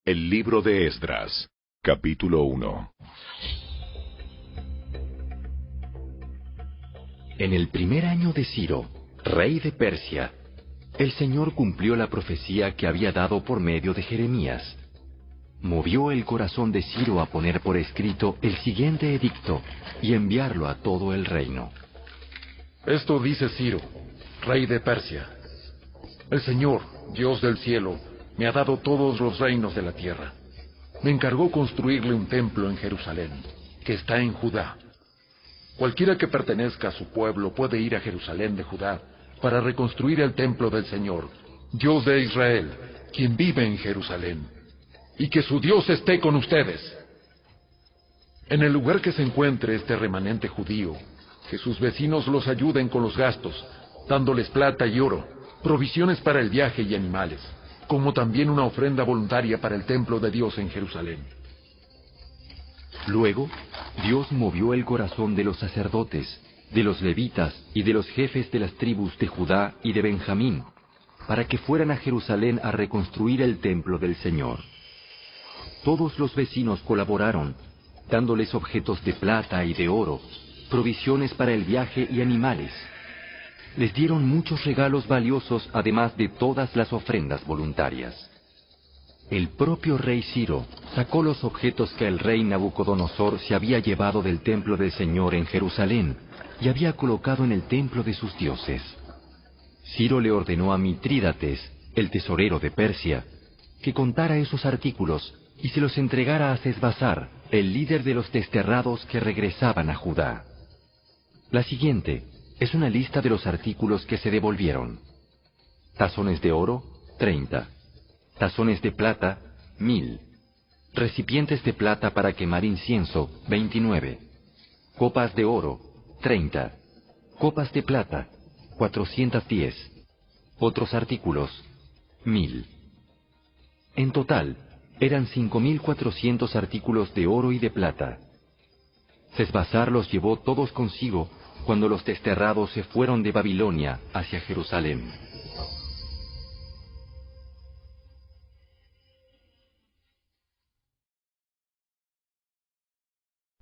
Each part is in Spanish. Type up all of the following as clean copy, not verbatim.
El libro de Esdras, capítulo 1. En el primer año de Ciro, rey de Persia, el Señor cumplió la profecía que había dado por medio de Jeremías. Movió el corazón de Ciro a poner por escrito el siguiente edicto y enviarlo a todo el reino. Esto dice Ciro, rey de Persia: el Señor, Dios del cielo, me ha dado todos los reinos de la tierra. Me encargó construirle un templo en Jerusalén, que está en Judá. Cualquiera que pertenezca a su pueblo puede ir a Jerusalén de Judá para reconstruir el templo del Señor, Dios de Israel, quien vive en Jerusalén, y que su Dios esté con ustedes. En el lugar que se encuentre este remanente judío, que sus vecinos los ayuden con los gastos, dándoles plata y oro, provisiones para el viaje y animales, como también una ofrenda voluntaria para el templo de Dios en Jerusalén. Luego, Dios movió el corazón de los sacerdotes, de los levitas y de los jefes de las tribus de Judá y de Benjamín, para que fueran a Jerusalén a reconstruir el templo del Señor. Todos los vecinos colaboraron, dándoles objetos de plata y de oro, provisiones para el viaje y animales. Les dieron muchos regalos valiosos, además de todas las ofrendas voluntarias. El propio rey Ciro sacó los objetos que el rey Nabucodonosor se había llevado del templo del Señor en Jerusalén y había colocado en el templo de sus dioses. Ciro le ordenó a Mitrídates, el tesorero de Persia, que contara esos artículos y se los entregara a Sesbazar, el líder de los desterrados que regresaban a Judá. La siguiente es una lista de los artículos que se devolvieron: tazones de oro, 30. Tazones de plata, 1000. Recipientes de plata para quemar incienso, 29. Copas de oro, 30. Copas de plata, 410. Otros artículos, 1000. En total, eran 5400 artículos de oro y de plata. Sesbazar los llevó todos consigo cuando los desterrados se fueron de Babilonia hacia Jerusalén.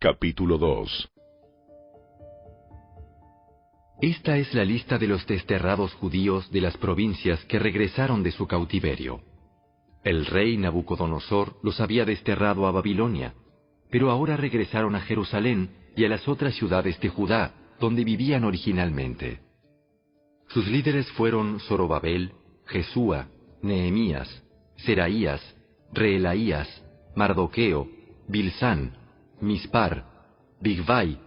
Capítulo 2. Esta es la lista de los desterrados judíos de las provincias que regresaron de su cautiverio. El rey Nabucodonosor los había desterrado a Babilonia, pero ahora regresaron a Jerusalén y a las otras ciudades de Judá, donde vivían originalmente. Sus líderes fueron Zorobabel, Jesúa, Nehemías, Seraías, Reelaías, Mardoqueo, Bilsán, Mispar, Bigvai,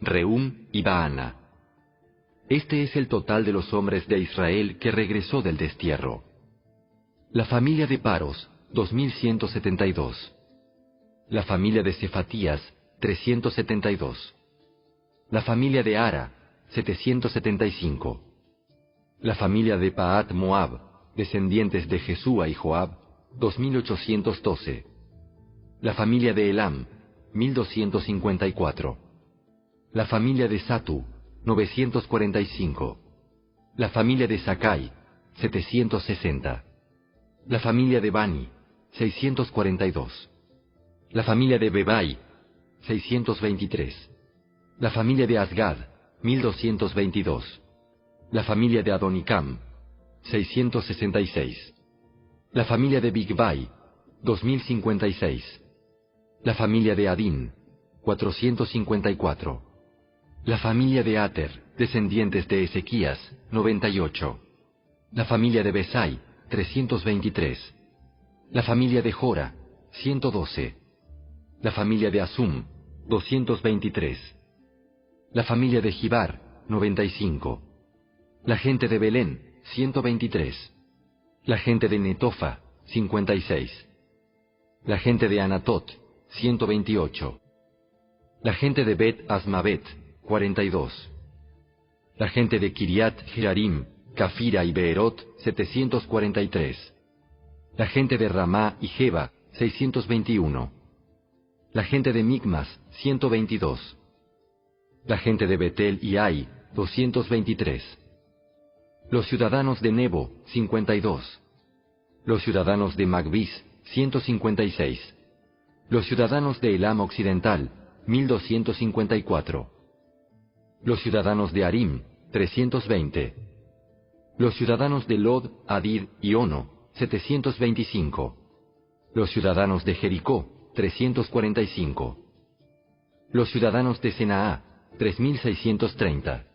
Rehum y Baana. Este es el total de los hombres de Israel que regresó del destierro. La familia de Paros, 2172. La familia de Cefatías, 372. La familia de Ara, 775. La familia de Paat Moab, descendientes de Jesúa y Joab, 2812. La familia de Elam, 1254. La familia de Satu, 945. La familia de Sakai, 760. La familia de Bani, 642. La familia de Bebai, 623. La familia de Asgad, 1222. La familia de Adonicam, 666. La familia de Bigvai, 2056. La familia de Adín, 454. La familia de Ater, descendientes de Ezequías, 98. La familia de Besai, 323. La familia de Jora, 112. La familia de Asum, 223. La familia de Gibar, 95. La gente de Belén, 123. La gente de Netofa, 56. La gente de Anatot, 128. La gente de Bet Asmavet, 42. La gente de Kiriat Jearim, Cafira y Beerot, 743. La gente de Ramá y Jeba, 621. La gente de Micmas, 122. La gente de Betel y Ai, 223. Los ciudadanos de Nebo, 52. Los ciudadanos de Magbis, 156. Los ciudadanos de Elam Occidental, 1254. Los ciudadanos de Arim, 320. Los ciudadanos de Lod, Hadid y Ono, 725. Los ciudadanos de Jericó, 345. Los ciudadanos de Senaá, 3630.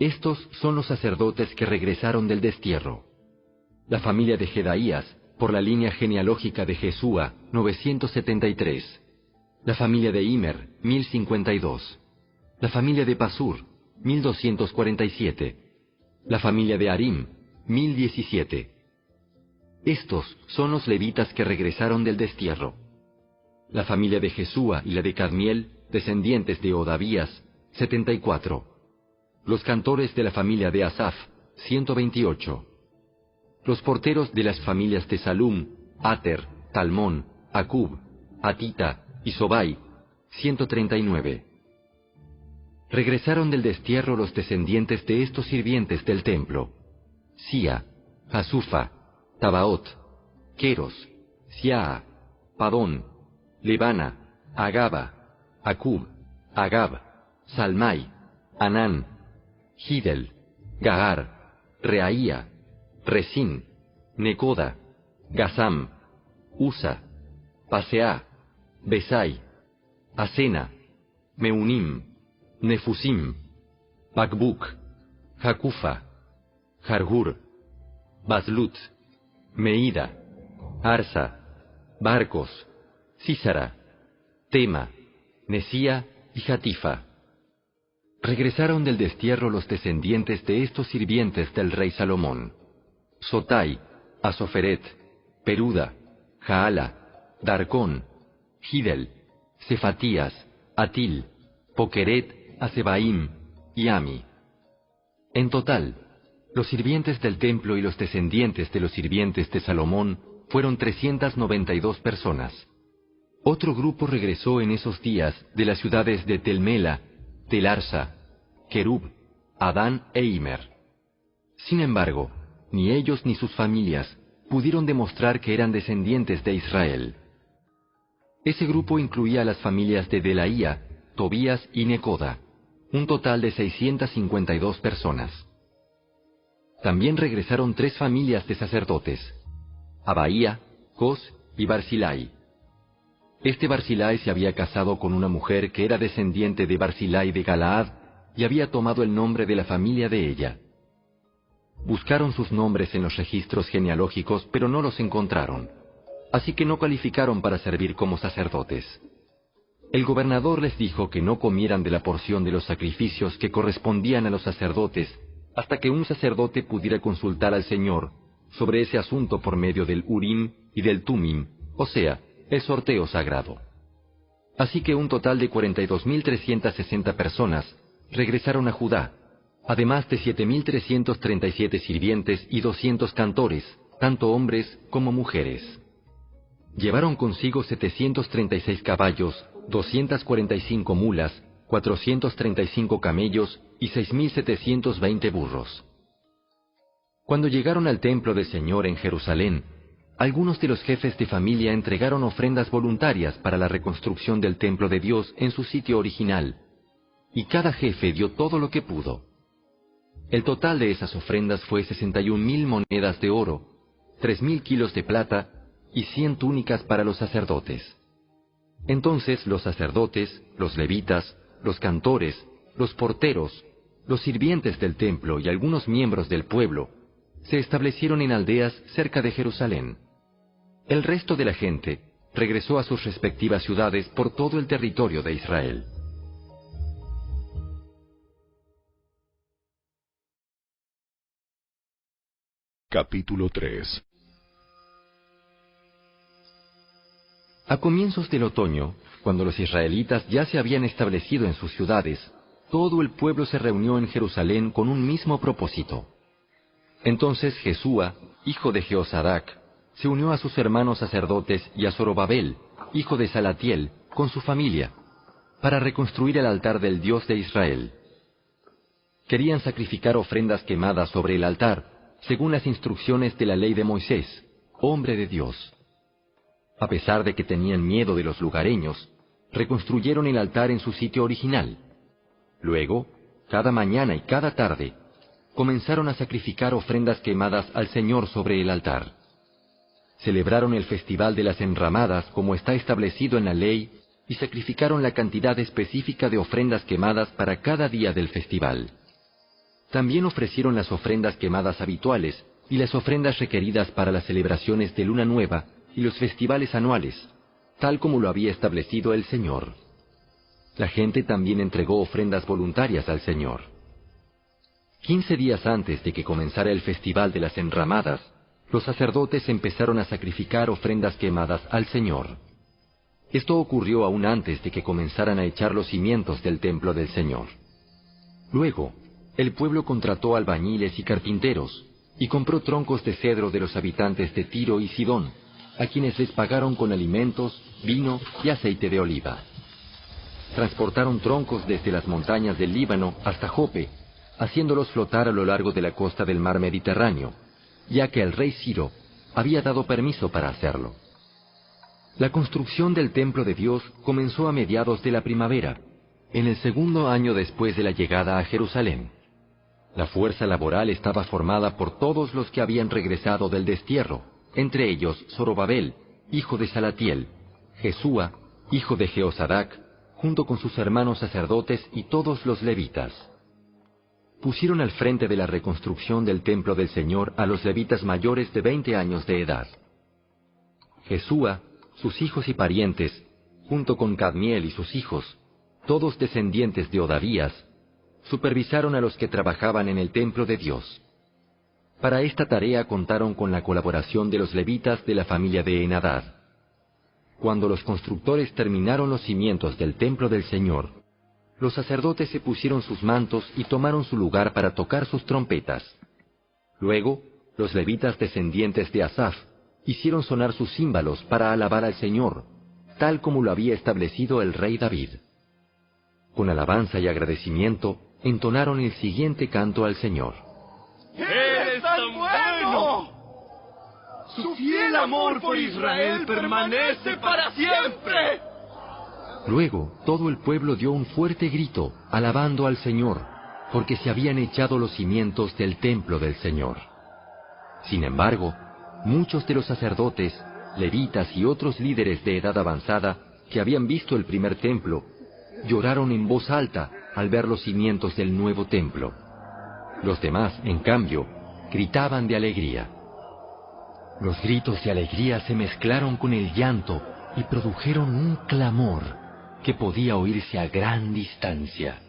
Estos son los sacerdotes que regresaron del destierro. La familia de Jedaías, por la línea genealógica de Jesúa, 973. La familia de Imer, 1052. La familia de Pasur, 1247. La familia de Arim, 1017. Estos son los levitas que regresaron del destierro. La familia de Jesúa y la de Cadmiel, descendientes de Odavías, 74. Los cantores de la familia de Asaf, 128. Los porteros de las familias de Salum, Ater, Talmón, Acub, Atita y Sobai, 139. Regresaron del destierro los descendientes de estos sirvientes del templo: Sia, Hasufa, Tabaot, Queros, Siaa, Padón, Lebana, Agaba, Acub, Agab, Salmai, Anán, Gidel, Gagar, Reaía, Resín, Necoda, Gazam, Usa, Paseá, Besai, Asena, Meunim, Nefusim, Bakbuk, Jacufa, Jargur, Baslut, Meida, Arsa, Barcos, Císara, Tema, Nesía y Jatifa. Regresaron del destierro los descendientes de estos sirvientes del rey Salomón: Sotai, Asoferet, Peruda, Jaala, Darcón, Gidel, Cefatías, Atil, Pokeret, Asebaim y Ami. En total, los sirvientes del templo y los descendientes de los sirvientes de Salomón fueron 392 personas. Otro grupo regresó en esos días de las ciudades de Telmela, Telarsa, Kerub, Adán e Imer. Sin embargo, ni ellos ni sus familias pudieron demostrar que eran descendientes de Israel. Ese grupo incluía a las familias de Delaía, Tobías y Necoda, un total de 652 personas. También regresaron 3 familias de sacerdotes: Abaía, Cos y Barzilai. Este Barzilai se había casado con una mujer que era descendiente de Barzilai de Galaad y había tomado el nombre de la familia de ella. Buscaron sus nombres en los registros genealógicos, pero no los encontraron, así que no calificaron para servir como sacerdotes. El gobernador les dijo que no comieran de la porción de los sacrificios que correspondían a los sacerdotes hasta que un sacerdote pudiera consultar al Señor sobre ese asunto por medio del Urim y del Tumim, o sea, el sorteo sagrado. Así que un total de 42.360 personas regresaron a Judá, además de 7.337 sirvientes y 200 cantores, tanto hombres como mujeres. Llevaron consigo 736 caballos, 245 mulas, 435 camellos y 6.720 burros. Cuando llegaron al templo del Señor en Jerusalén, algunos de los jefes de familia entregaron ofrendas voluntarias para la reconstrucción del templo de Dios en su sitio original, y cada jefe dio todo lo que pudo. El total de esas ofrendas fue 61.000 monedas de oro, 3.000 kilos de plata y 100 túnicas para los sacerdotes. Entonces los sacerdotes, los levitas, los cantores, los porteros, los sirvientes del templo y algunos miembros del pueblo se establecieron en aldeas cerca de Jerusalén. El resto de la gente regresó a sus respectivas ciudades por todo el territorio de Israel. Capítulo 3. A comienzos del otoño, cuando los israelitas ya se habían establecido en sus ciudades, todo el pueblo se reunió en Jerusalén con un mismo propósito. Entonces Jesúa, hijo de Jeosadac, se unió a sus hermanos sacerdotes y a Zorobabel, hijo de Salatiel, con su familia, para reconstruir el altar del Dios de Israel. Querían sacrificar ofrendas quemadas sobre el altar, según las instrucciones de la ley de Moisés, hombre de Dios. A pesar de que tenían miedo de los lugareños, reconstruyeron el altar en su sitio original. Luego, cada mañana y cada tarde, comenzaron a sacrificar ofrendas quemadas al Señor sobre el altar. Celebraron el festival de las enramadas como está establecido en la ley y sacrificaron la cantidad específica de ofrendas quemadas para cada día del festival. También ofrecieron las ofrendas quemadas habituales y las ofrendas requeridas para las celebraciones de Luna Nueva y los festivales anuales, tal como lo había establecido el Señor. La gente también entregó ofrendas voluntarias al Señor. 15 días antes de que comenzara el festival de las enramadas, los sacerdotes empezaron a sacrificar ofrendas quemadas al Señor. Esto ocurrió aún antes de que comenzaran a echar los cimientos del templo del Señor. Luego, el pueblo contrató albañiles y carpinteros, y compró troncos de cedro de los habitantes de Tiro y Sidón, a quienes les pagaron con alimentos, vino y aceite de oliva. Transportaron troncos desde las montañas del Líbano hasta Jope, haciéndolos flotar a lo largo de la costa del mar Mediterráneo, ya que el rey Ciro había dado permiso para hacerlo. La construcción del templo de Dios comenzó a mediados de la primavera, en el segundo año después de la llegada a Jerusalén. La fuerza laboral estaba formada por todos los que habían regresado del destierro, entre ellos Zorobabel, hijo de Salatiel, Jesúa, hijo de Jeosadac, junto con sus hermanos sacerdotes y todos los levitas. Pusieron al frente de la reconstrucción del templo del Señor a los levitas mayores de 20 años de edad. Jesúa, sus hijos y parientes, junto con Cadmiel y sus hijos, todos descendientes de Odavías, supervisaron a los que trabajaban en el templo de Dios. Para esta tarea contaron con la colaboración de los levitas de la familia de Henadad. Cuando los constructores terminaron los cimientos del templo del Señor, los sacerdotes se pusieron sus mantos y tomaron su lugar para tocar sus trompetas. Luego, los levitas descendientes de Asaf hicieron sonar sus címbalos para alabar al Señor, tal como lo había establecido el rey David. Con alabanza y agradecimiento, entonaron el siguiente canto al Señor. ¡Eres tan bueno! ¡Su fiel amor por Israel permanece para siempre! Luego, todo el pueblo dio un fuerte grito, alabando al Señor, porque se habían echado los cimientos del templo del Señor. Sin embargo, muchos de los sacerdotes, levitas y otros líderes de edad avanzada que habían visto el primer templo, lloraron en voz alta al ver los cimientos del nuevo templo. Los demás, en cambio, gritaban de alegría. Los gritos de alegría se mezclaron con el llanto y produjeron un clamor que podía oírse a gran distancia.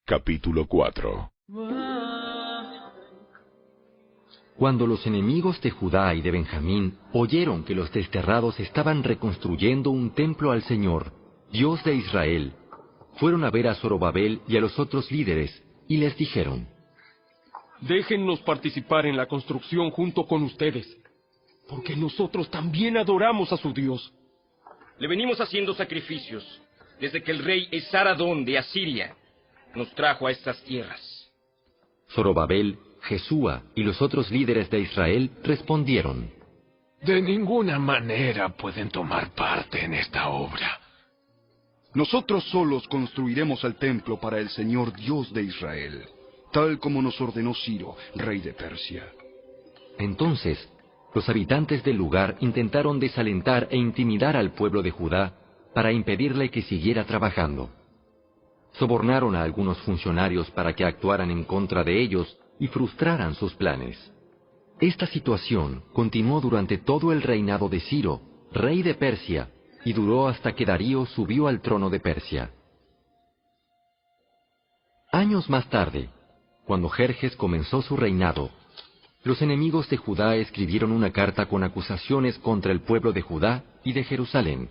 Capítulo 4. Cuando los enemigos de Judá y de Benjamín oyeron que los desterrados estaban reconstruyendo un templo al Señor, Dios de Israel, fueron a ver a Zorobabel y a los otros líderes, y les dijeron: Déjennos participar en la construcción junto con ustedes, porque nosotros también adoramos a su Dios. Le venimos haciendo sacrificios desde que el rey Esaradón de Asiria nos trajo a estas tierras. Zorobabel, Jesúa y los otros líderes de Israel respondieron: De ninguna manera pueden tomar parte en esta obra. Nosotros solos construiremos el templo para el Señor Dios de Israel, tal como nos ordenó Ciro, rey de Persia. Entonces, los habitantes del lugar intentaron desalentar e intimidar al pueblo de Judá para impedirle que siguiera trabajando. Sobornaron a algunos funcionarios para que actuaran en contra de ellos y frustraran sus planes. Esta situación continuó durante todo el reinado de Ciro, rey de Persia, y duró hasta que Darío subió al trono de Persia. Años más tarde, cuando Jerjes comenzó su reinado, los enemigos de Judá escribieron una carta con acusaciones contra el pueblo de Judá y de Jerusalén.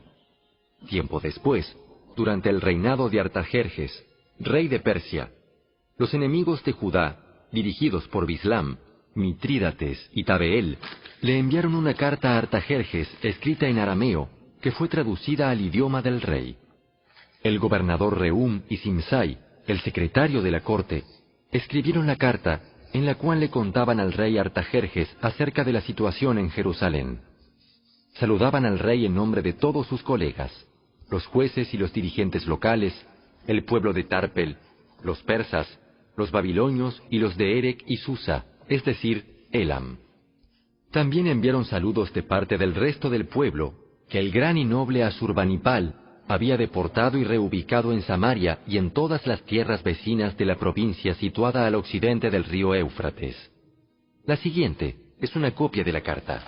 Tiempo después, durante el reinado de Artajerjes, rey de Persia, los enemigos de Judá, dirigidos por Bislam, Mitrídates y Tabeel, le enviaron una carta a Artajerjes escrita en arameo, que fue traducida al idioma del rey. El gobernador Rehum y Simsai el secretario de la corte, escribieron la carta en la cual le contaban al rey Artajerjes acerca de la situación en Jerusalén. Saludaban al rey en nombre de todos sus colegas, los jueces y los dirigentes locales, el pueblo de Tarpel, los persas, los babilonios y los de Erec y Susa, es decir, Elam. También enviaron saludos de parte del resto del pueblo, que el gran y noble Asurbanipal había deportado y reubicado en Samaria y en todas las tierras vecinas de la provincia situada al occidente del río Éufrates. La siguiente es una copia de la carta.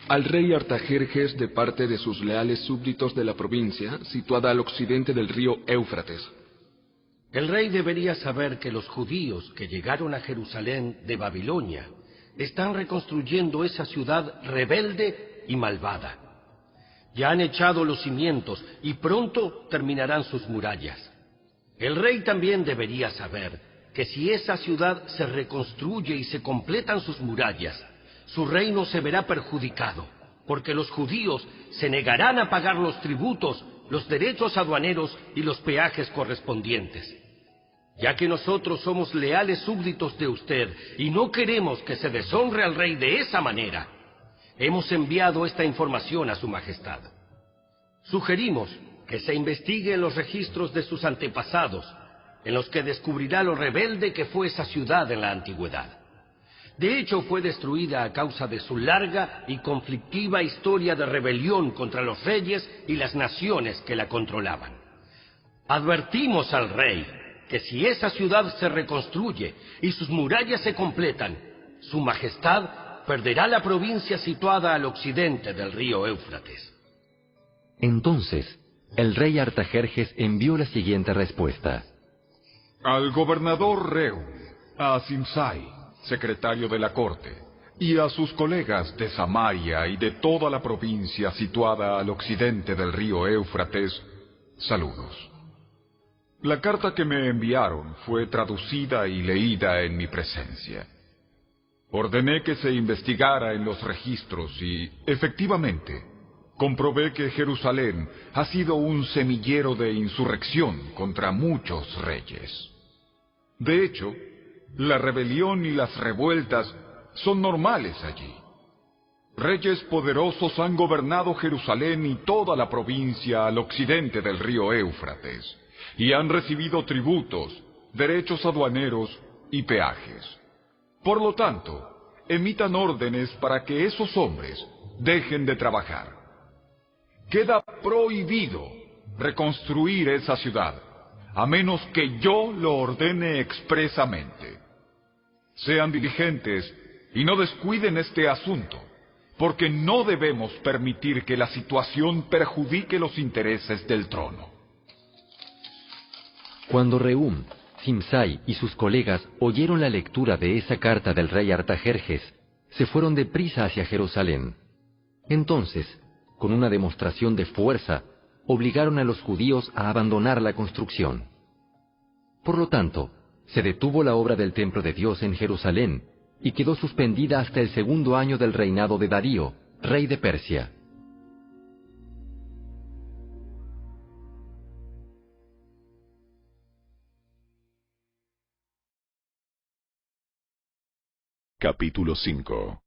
Al rey Artajerjes de parte de sus leales súbditos de la provincia, situada al occidente del río Éufrates. El rey debería saber que los judíos que llegaron a Jerusalén de Babilonia están reconstruyendo esa ciudad rebelde y malvada. Ya han echado los cimientos y pronto terminarán sus murallas. El rey también debería saber que si esa ciudad se reconstruye y se completan sus murallas, su reino se verá perjudicado, porque los judíos se negarán a pagar los tributos, los derechos aduaneros y los peajes correspondientes. Ya que nosotros somos leales súbditos de usted y no queremos que se deshonre al rey de esa manera, hemos enviado esta información a su majestad. Sugerimos que se investigue en los registros de sus antepasados, en los que descubrirá lo rebelde que fue esa ciudad en la antigüedad. De hecho, fue destruida a causa de su larga y conflictiva historia de rebelión contra los reyes y las naciones que la controlaban. Advertimos al rey que si esa ciudad se reconstruye y sus murallas se completan, su majestad perderá la provincia situada al occidente del río Éufrates. Entonces, el rey Artajerjes envió la siguiente respuesta. Al gobernador Reu, a Simsai, secretario de la corte, y a sus colegas de Samaria y de toda la provincia situada al occidente del río Éufrates, saludos. La carta que me enviaron fue traducida y leída en mi presencia. Ordené que se investigara en los registros y, efectivamente, comprobé que Jerusalén ha sido un semillero de insurrección contra muchos reyes. De hecho, la rebelión y las revueltas son normales allí. Reyes poderosos han gobernado Jerusalén y toda la provincia al occidente del río Éufrates, y han recibido tributos, derechos aduaneros y peajes. Por lo tanto, emitan órdenes para que esos hombres dejen de trabajar. Queda prohibido reconstruir esa ciudad, a menos que yo lo ordene expresamente. Sean diligentes y no descuiden este asunto, porque no debemos permitir que la situación perjudique los intereses del trono. Cuando Rehum, Simsai y sus colegas oyeron la lectura de esa carta del rey Artajerjes, se fueron deprisa hacia Jerusalén. Entonces, con una demostración de fuerza, obligaron a los judíos a abandonar la construcción. Por lo tanto, se detuvo la obra del templo de Dios en Jerusalén y quedó suspendida hasta el 2º año del reinado de Darío, rey de Persia. Capítulo 5.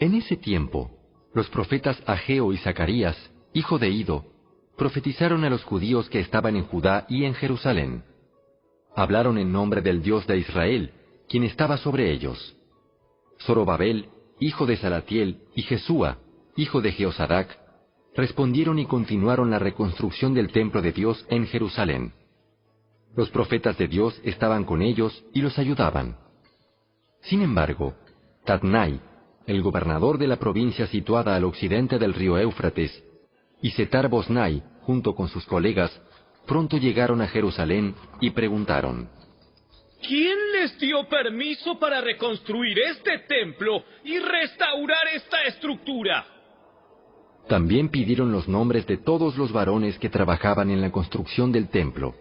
En ese tiempo, los profetas Ageo y Zacarías, hijo de Ido, profetizaron a los judíos que estaban en Judá y en Jerusalén. Hablaron en nombre del Dios de Israel, quien estaba sobre ellos. Zorobabel, hijo de Salatiel, y Jesúa, hijo de Jeosadac, respondieron y continuaron la reconstrucción del templo de Dios en Jerusalén. Los profetas de Dios estaban con ellos y los ayudaban. Sin embargo, Tatnai, el gobernador de la provincia situada al occidente del río Éufrates, y Setar-Boznai, junto con sus colegas, pronto llegaron a Jerusalén y preguntaron: ¿Quién les dio permiso para reconstruir este templo y restaurar esta estructura? También pidieron los nombres de todos los varones que trabajaban en la construcción del templo,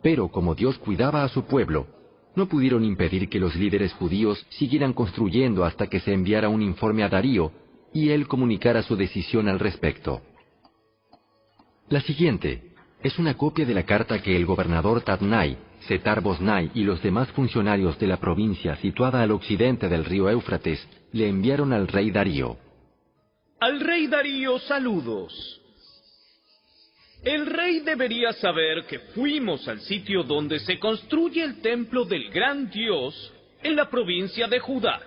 pero como Dios cuidaba a su pueblo, no pudieron impedir que los líderes judíos siguieran construyendo hasta que se enviara un informe a Darío y él comunicara su decisión al respecto. La siguiente Es una copia de la carta que el gobernador Tatnai, Setar-Bosnai y los demás funcionarios de la provincia situada al occidente del río Éufrates le enviaron al rey Darío. Al rey Darío, saludos. El rey debería saber que fuimos al sitio donde se construye el templo del gran Dios en la provincia de Judá.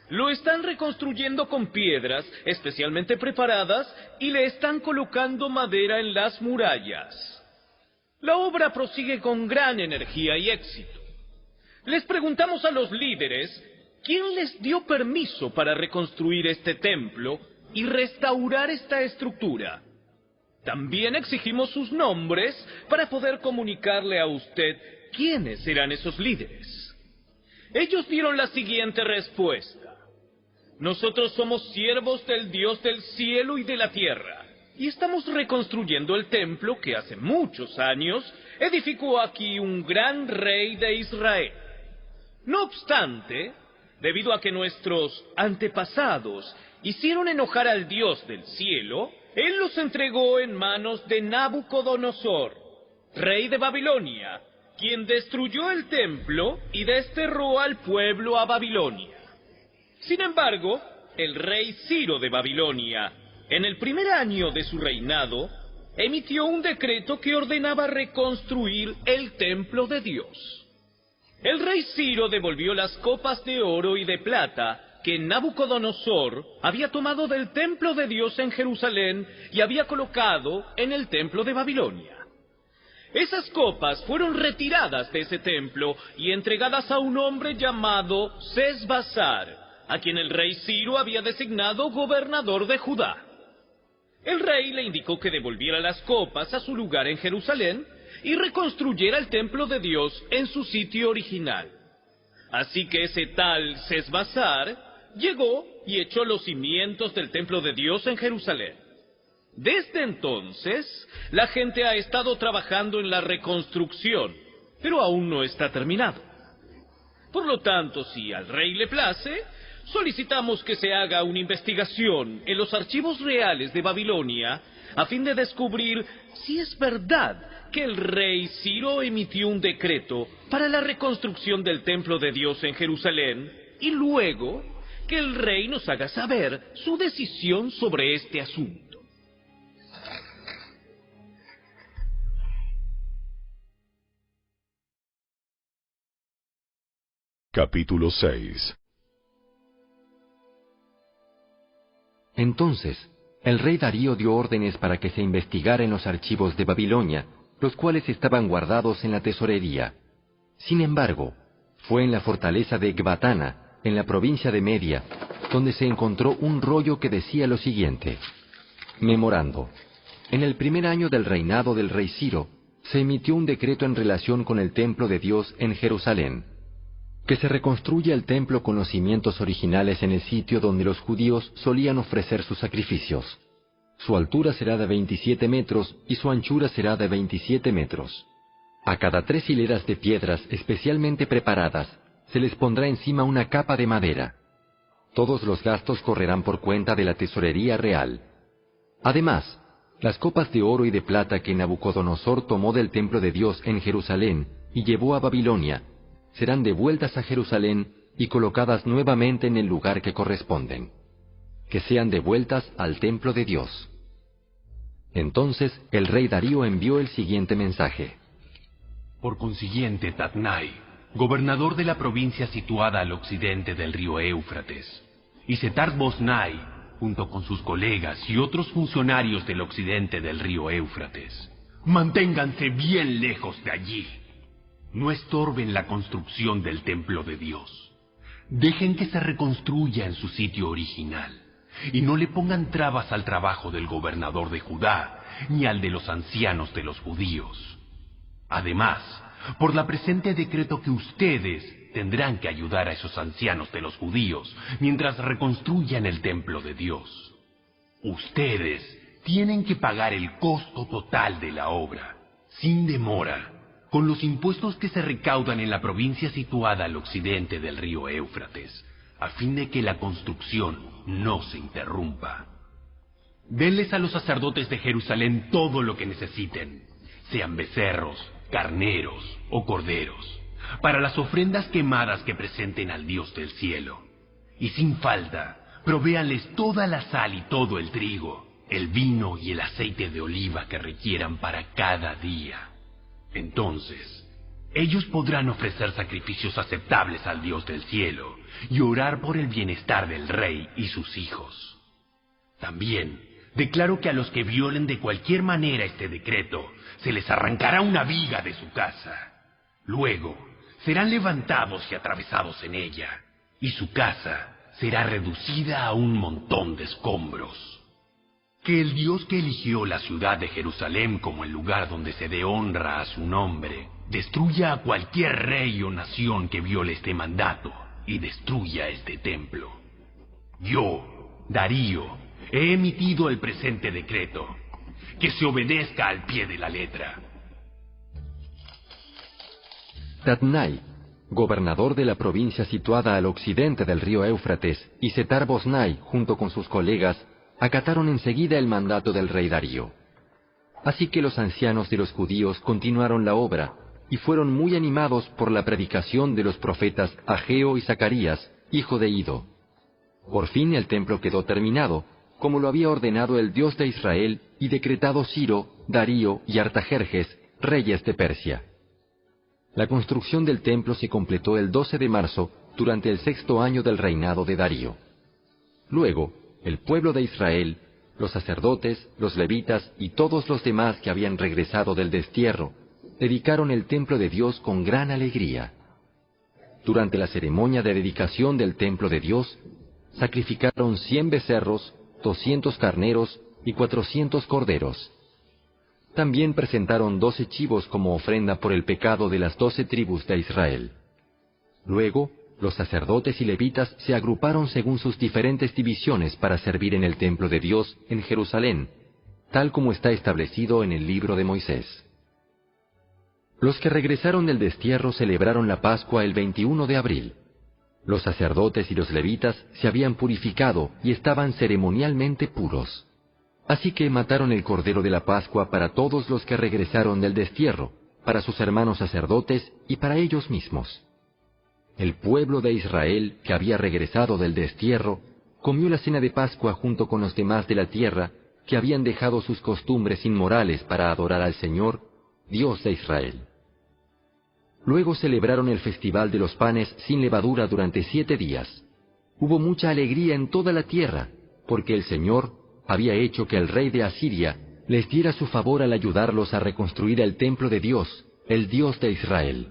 Lo están reconstruyendo con piedras especialmente preparadas y le están colocando madera en las murallas. La obra prosigue con gran energía y éxito. Les preguntamos a los líderes quién les dio permiso para reconstruir este templo y restaurar esta estructura. También exigimos sus nombres para poder comunicarle a usted quiénes eran esos líderes. Ellos dieron la siguiente respuesta. Nosotros somos siervos del Dios del cielo y de la tierra, y estamos reconstruyendo el templo que hace muchos años edificó aquí un gran rey de Israel. No obstante, debido a que nuestros antepasados hicieron enojar al Dios del cielo, Él los entregó en manos de Nabucodonosor, rey de Babilonia, quien destruyó el templo y desterró al pueblo a Babilonia. Sin embargo, el rey Ciro de Babilonia, en el primer año de su reinado, emitió un decreto que ordenaba reconstruir el templo de Dios. El rey Ciro devolvió las copas de oro y de plata que Nabucodonosor había tomado del templo de Dios en Jerusalén y había colocado en el templo de Babilonia. Esas copas fueron retiradas de ese templo y entregadas a un hombre llamado Sesbazar, a quien el rey Ciro había designado gobernador de Judá. El rey le indicó que devolviera las copas a su lugar en Jerusalén y reconstruyera el templo de Dios en su sitio original. Así que ese tal Sesbazar llegó y echó los cimientos del templo de Dios en Jerusalén. Desde entonces, la gente ha estado trabajando en la reconstrucción, pero aún no está terminado. Por lo tanto, si al rey le place, solicitamos que se haga una investigación en los archivos reales de Babilonia a fin de descubrir si es verdad que el rey Ciro emitió un decreto para la reconstrucción del templo de Dios en Jerusalén y luego que el rey nos haga saber su decisión sobre este asunto. Capítulo 6. Entonces, el rey Darío dio órdenes para que se investigara en los archivos de Babilonia, los cuales estaban guardados en la tesorería. Sin embargo, fue en la fortaleza de Ecbatana, en la provincia de Media, donde se encontró un rollo que decía lo siguiente. Memorando. En el primer año del reinado del rey Ciro, se emitió un decreto en relación con el templo de Dios en Jerusalén. Que se reconstruya el templo con los cimientos originales en el sitio donde los judíos solían ofrecer sus sacrificios. Su altura será de 27 metros y su anchura será de 27 metros. A cada 3 hileras de piedras especialmente preparadas se les pondrá encima una capa de madera. Todos los gastos correrán por cuenta de la tesorería real. Además, las copas de oro y de plata que Nabucodonosor tomó del templo de Dios en Jerusalén y llevó a Babilonia, serán devueltas a Jerusalén y colocadas nuevamente en el lugar que corresponden. Que sean devueltas al templo de Dios. Entonces el rey Darío envió el siguiente mensaje. Por consiguiente, Tatnai, gobernador de la provincia situada al occidente del río Éufrates, y Setar-Bosnai, junto con sus colegas y otros funcionarios del occidente del río Éufrates, manténganse bien lejos de allí. No estorben la construcción del templo de Dios. Dejen que se reconstruya en su sitio original, y no le pongan trabas al trabajo del gobernador de Judá, ni al de los ancianos de los judíos. Además, por la presente decreto que ustedes tendrán que ayudar a esos ancianos de los judíos mientras reconstruyan el templo de Dios. Ustedes tienen que pagar el costo total de la obra, sin demora, con los impuestos que se recaudan en la provincia situada al occidente del río Éufrates, a fin de que la construcción no se interrumpa. Denles a los sacerdotes de Jerusalén todo lo que necesiten, sean becerros, carneros o corderos, para las ofrendas quemadas que presenten al Dios del cielo. Y sin falta, provéanles toda la sal y todo el trigo, el vino y el aceite de oliva que requieran para cada día. Entonces, ellos podrán ofrecer sacrificios aceptables al Dios del cielo y orar por el bienestar del rey y sus hijos. También declaro que a los que violen de cualquier manera este decreto, se les arrancará una viga de su casa. Luego, serán levantados y atravesados en ella, y su casa será reducida a un montón de escombros. Que el Dios que eligió la ciudad de Jerusalén como el lugar donde se dé honra a su nombre, destruya a cualquier rey o nación que viole este mandato y destruya este templo. Yo, Darío, he emitido el presente decreto. Que se obedezca al pie de la letra. Tatnai, gobernador de la provincia situada al occidente del río Éufrates, y Setar-Boznai, junto con sus colegas, acataron enseguida el mandato del rey Darío. Así que los ancianos de los judíos continuaron la obra, y fueron muy animados por la predicación de los profetas Ageo y Zacarías, hijo de Ido. Por fin el templo quedó terminado, como lo había ordenado el Dios de Israel y decretado Ciro, Darío y Artajerjes, reyes de Persia. La construcción del templo se completó el 12 de marzo, durante el 6º año del reinado de Darío. Luego, el pueblo de Israel, los sacerdotes, los levitas y todos los demás que habían regresado del destierro, dedicaron el templo de Dios con gran alegría. Durante la ceremonia de dedicación del templo de Dios, sacrificaron 100 becerros, 200 carneros y 400 corderos. También presentaron 12 chivos como ofrenda por el pecado de las 12 tribus de Israel. Luego, los sacerdotes y levitas se agruparon según sus diferentes divisiones para servir en el templo de Dios en Jerusalén, tal como está establecido en el libro de Moisés. Los que regresaron del destierro celebraron la Pascua el 21 de abril. Los sacerdotes y los levitas se habían purificado y estaban ceremonialmente puros. Así que mataron el cordero de la Pascua para todos los que regresaron del destierro, para sus hermanos sacerdotes y para ellos mismos. El pueblo de Israel, que había regresado del destierro, comió la cena de Pascua junto con los demás de la tierra, que habían dejado sus costumbres inmorales para adorar al Señor, Dios de Israel. Luego celebraron el festival de los panes sin levadura durante 7 días. Hubo mucha alegría en toda la tierra, porque el Señor había hecho que el rey de Asiria les diera su favor al ayudarlos a reconstruir el templo de Dios, el Dios de Israel.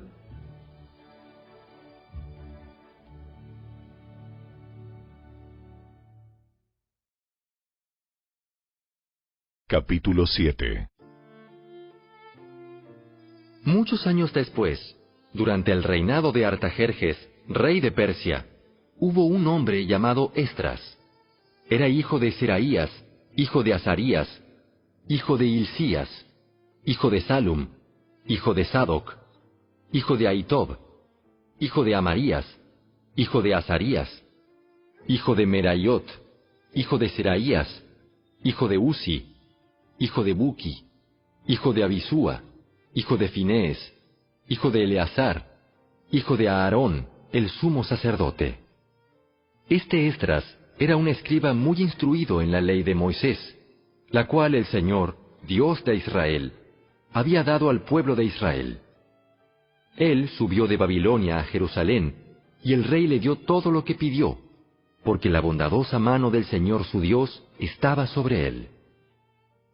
Capítulo 7. Muchos años después, durante el reinado de Artajerjes, rey de Persia, hubo un hombre llamado Esdras. Era hijo de Seraías, hijo de Azarías, hijo de Hilcías, hijo de Salum, hijo de Sadoc, hijo de Ahitob, hijo de Amarías, hijo de Azarías, hijo de Meraiot, hijo de Seraías, hijo de Uzi, hijo de Buki, hijo de Abisúa, hijo de Finees, hijo de Eleazar, hijo de Aarón, el sumo sacerdote. Este Esdras era un escriba muy instruido en la ley de Moisés, la cual el Señor, Dios de Israel, había dado al pueblo de Israel. Él subió de Babilonia a Jerusalén, y el rey le dio todo lo que pidió, porque la bondadosa mano del Señor su Dios estaba sobre él.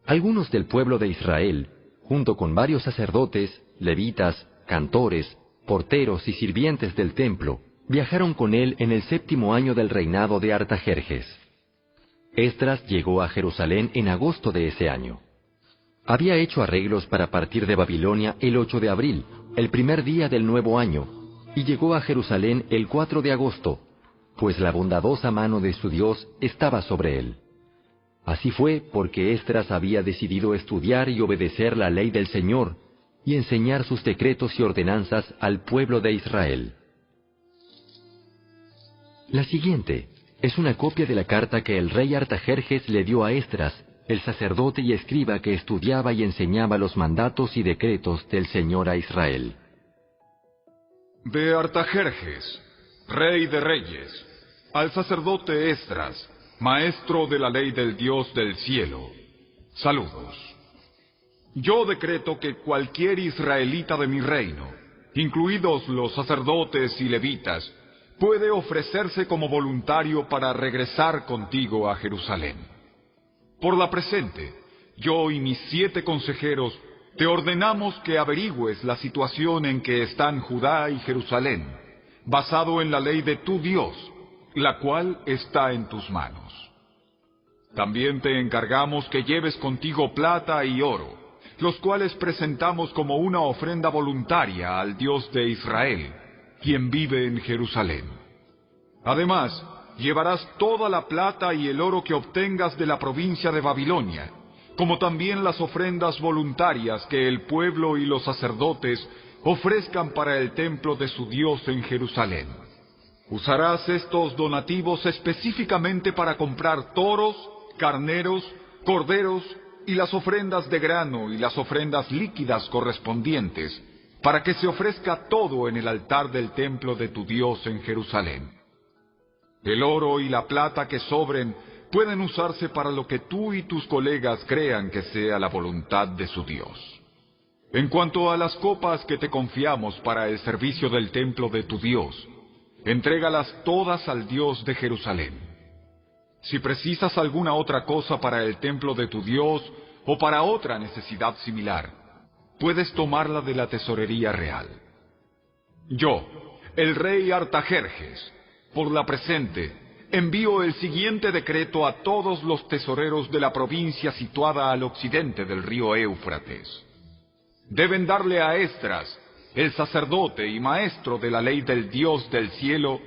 Algunos del pueblo de Israel, junto con varios sacerdotes, levitas, cantores, porteros y sirvientes del templo, viajaron con él en el 7º año del reinado de Artajerjes. Esdras llegó a Jerusalén en agosto de ese año. Había hecho arreglos para partir de Babilonia el 8 de abril, el primer día del nuevo año, y llegó a Jerusalén el 4 de agosto, pues la bondadosa mano de su Dios estaba sobre él. Así fue porque Esdras había decidido estudiar y obedecer la ley del Señor y enseñar sus decretos y ordenanzas al pueblo de Israel. La siguiente es una copia de la carta que el rey Artajerjes le dio a Esdras el sacerdote y escriba que estudiaba y enseñaba los mandatos y decretos del Señor a Israel. De Artajerjes, rey de reyes, al sacerdote Esdras, maestro de la ley del Dios del cielo, saludos. Yo decreto que cualquier israelita de mi reino, incluidos los sacerdotes y levitas, puede ofrecerse como voluntario para regresar contigo a Jerusalén. Por la presente, yo y mis 7 consejeros te ordenamos que averigües la situación en que están Judá y Jerusalén, basado en la ley de tu Dios, la cual está en tus manos. También te encargamos que lleves contigo plata y oro, los cuales presentamos como una ofrenda voluntaria al Dios de Israel, quien vive en Jerusalén. Además, llevarás toda la plata y el oro que obtengas de la provincia de Babilonia, como también las ofrendas voluntarias que el pueblo y los sacerdotes ofrezcan para el templo de su Dios en Jerusalén. Usarás estos donativos específicamente para comprar toros, carneros, corderos y las ofrendas de grano y las ofrendas líquidas correspondientes, para que se ofrezca todo en el altar del templo de tu Dios en Jerusalén. El oro y la plata que sobren pueden usarse para lo que tú y tus colegas crean que sea la voluntad de su Dios. En cuanto a las copas que te confiamos para el servicio del templo de tu Dios, entrégalas todas al Dios de Jerusalén. Si precisas alguna otra cosa para el templo de tu Dios o para otra necesidad similar, puedes tomarla de la tesorería real. Yo, el rey Artajerjes, por la presente, envío el siguiente decreto a todos los tesoreros de la provincia situada al occidente del río Éufrates. Deben darle a Esdras, el sacerdote y maestro de la ley del Dios del cielo,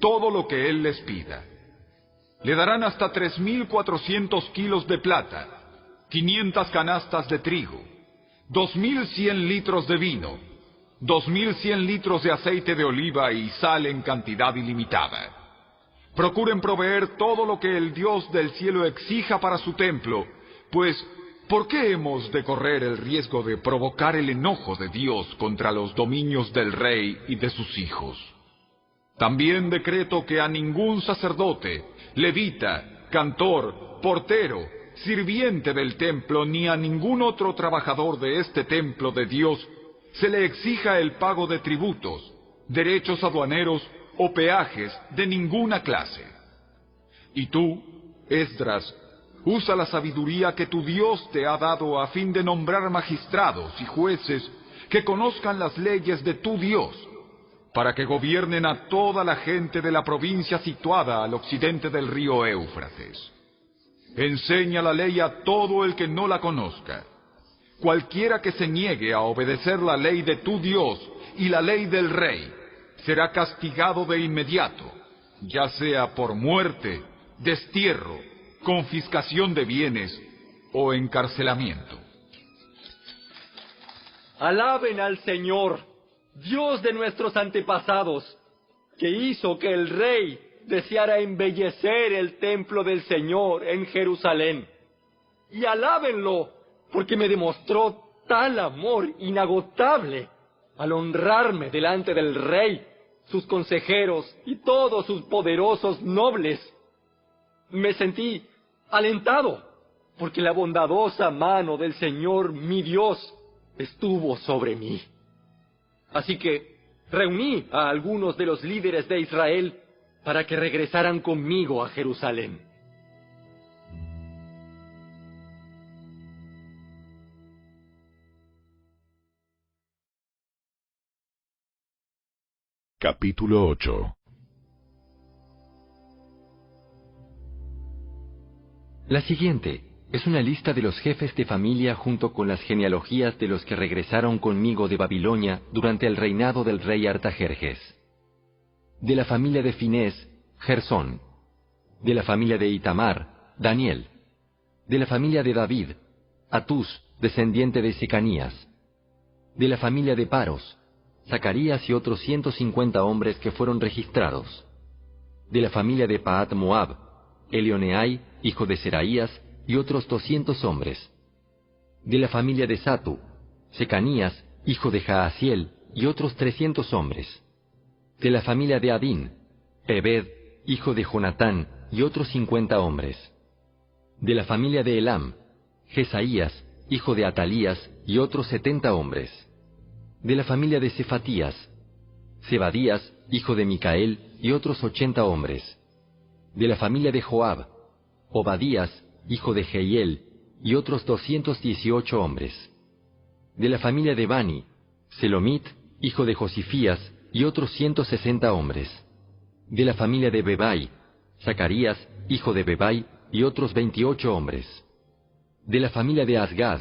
todo lo que él les pida. Le darán hasta 3.400 kilos de plata, 500 canastas de trigo, 2.100 litros de vino, 2.100 litros de aceite de oliva y sal en cantidad ilimitada. Procuren proveer todo lo que el Dios del cielo exija para su templo, pues ¿por qué hemos de correr el riesgo de provocar el enojo de Dios contra los dominios del rey y de sus hijos? También decreto que a ningún sacerdote, levita, cantor, portero, sirviente del templo, ni a ningún otro trabajador de este templo de Dios se le exija el pago de tributos, derechos aduaneros o peajes de ninguna clase. Y tú, Esdras, usa la sabiduría que tu Dios te ha dado a fin de nombrar magistrados y jueces que conozcan las leyes de tu Dios, para que gobiernen a toda la gente de la provincia situada al occidente del río Éufrates. Enseña la ley a todo el que no la conozca. Cualquiera que se niegue a obedecer la ley de tu Dios y la ley del rey, será castigado de inmediato, ya sea por muerte, destierro, confiscación de bienes o encarcelamiento. Alaben al Señor, Dios de nuestros antepasados, que hizo que el rey deseara embellecer el templo del Señor en Jerusalén. Y alábenlo, porque me demostró tal amor inagotable al honrarme delante del rey, sus consejeros y todos sus poderosos nobles. Me sentí alentado, porque la bondadosa mano del Señor mi Dios estuvo sobre mí. Así que reuní a algunos de los líderes de Israel para que regresaran conmigo a Jerusalén. Capítulo 8. La siguiente es una lista de los jefes de familia junto con las genealogías de los que regresaron conmigo de Babilonia durante el reinado del rey Artajerjes. De la familia de Finés, Gersón. De la familia de Itamar, Daniel. De la familia de David, Atús, descendiente de Secanías. De la familia de Paros, Zacarías y otros 150 hombres que fueron registrados. De la familia de Pahat Moab, Elioneai, hijo de Seraías, y otros 200 hombres. De la familia de Satu, Secanías, hijo de Jaasiel, y otros 300 hombres. De la familia de Adín, Ebed, hijo de Jonatán, y otros 50 hombres. De la familia de Elam, Jesaías, hijo de Atalías, y otros 70 hombres. De la familia de Cefatías, Zebadías, hijo de Micael, y otros 80 hombres. De la familia de Joab, Obadías, hijo de Jehiel, y otros 218 hombres. De la familia de Bani, Selomit, hijo de Josifías, y otros 160 hombres. De la familia de Bebai, Zacarías, hijo de Bebai, y otros 28 hombres. De la familia de Asgad,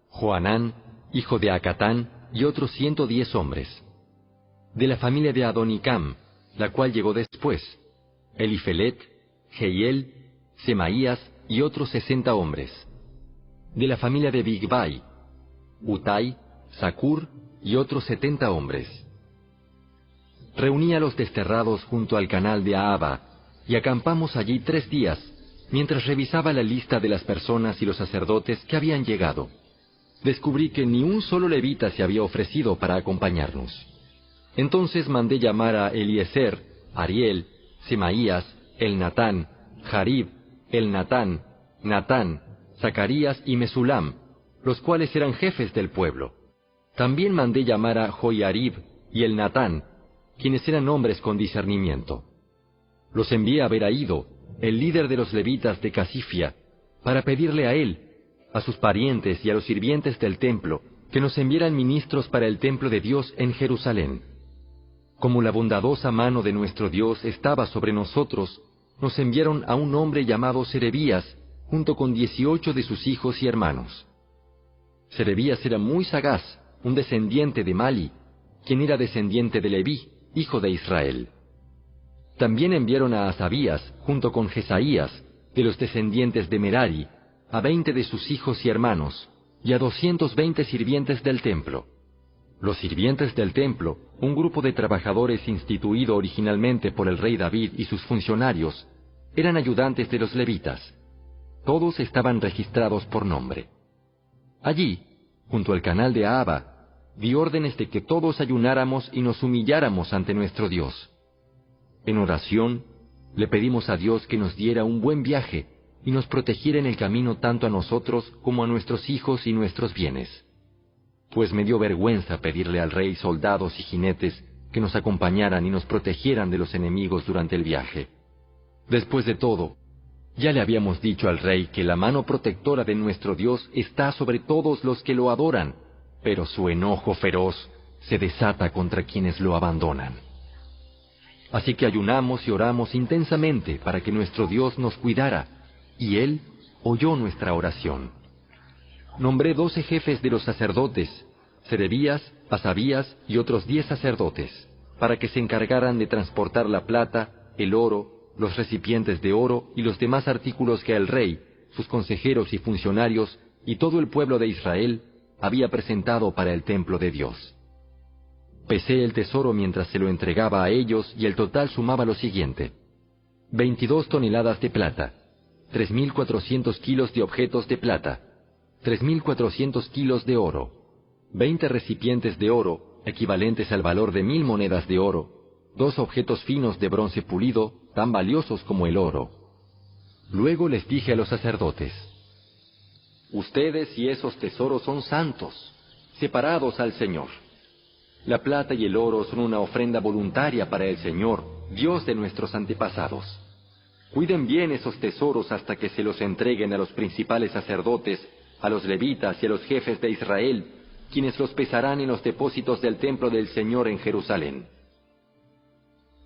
Joanán, hijo de Acatán, y otros 110 hombres. De la familia de Adonicam, la cual llegó después, Elifelet, Jehiel, Semaías, y otros 60 hombres. De la familia de Bigvai, Utai, Zacur, y otros 70 hombres. Reuní a los desterrados junto al canal de Ahava, y acampamos allí 3 días, mientras revisaba la lista de las personas y los sacerdotes que habían llegado. Descubrí que ni un solo levita se había ofrecido para acompañarnos. Entonces mandé llamar a Eliezer, Ariel, Semaías, Elnatán, Jarib, Elnatán, Natán, Zacarías y Mesulam, los cuales eran jefes del pueblo. También mandé llamar a Joiarib y Elnatán, quienes eran hombres con discernimiento. Los envié a Beraído, el líder de los levitas de Casifia, para pedirle a él, a sus parientes y a los sirvientes del templo, que nos enviaran ministros para el templo de Dios en Jerusalén. Como la bondadosa mano de nuestro Dios estaba sobre nosotros, nos enviaron a un hombre llamado Serebías, junto con 18 de sus hijos y hermanos. Serebías era muy sagaz, un descendiente de Mali, quien era descendiente de Leví, hijo de Israel. También enviaron a Asabías, junto con Jesaías, de los descendientes de Merari, a 20 de sus hijos y hermanos, y a 220 sirvientes del templo. Los sirvientes del templo, un grupo de trabajadores instituido originalmente por el rey David y sus funcionarios, eran ayudantes de los levitas. Todos estaban registrados por nombre. Allí, junto al canal de Ahava, di órdenes de que todos ayunáramos y nos humilláramos ante nuestro Dios. En oración, le pedimos a Dios que nos diera un buen viaje y nos protegiera en el camino tanto a nosotros como a nuestros hijos y nuestros bienes. Pues me dio vergüenza pedirle al rey soldados y jinetes que nos acompañaran y nos protegieran de los enemigos durante el viaje. Después de todo, ya le habíamos dicho al rey que la mano protectora de nuestro Dios está sobre todos los que lo adoran, pero su enojo feroz se desata contra quienes lo abandonan. Así que ayunamos y oramos intensamente para que nuestro Dios nos cuidara, y Él oyó nuestra oración. Nombré 12 jefes de los sacerdotes, Serebías, Asabías y otros 10 sacerdotes, para que se encargaran de transportar la plata, el oro, los recipientes de oro y los demás artículos que el rey, sus consejeros y funcionarios y todo el pueblo de Israel había presentado para el templo de Dios. Pesé el tesoro mientras se lo entregaba a ellos y el total sumaba lo siguiente: 22 toneladas de plata, 3.400 kilos de objetos de plata, 3.400 kilos de oro, 20 recipientes de oro, equivalentes al valor de 1.000 monedas de oro, 2 objetos finos de bronce pulido, tan valiosos como el oro. Luego les dije a los sacerdotes: ustedes y esos tesoros son santos, separados al Señor. La plata y el oro son una ofrenda voluntaria para el Señor, Dios de nuestros antepasados. Cuiden bien esos tesoros hasta que se los entreguen a los principales sacerdotes, a los levitas y a los jefes de Israel, quienes los pesarán en los depósitos del templo del Señor en Jerusalén.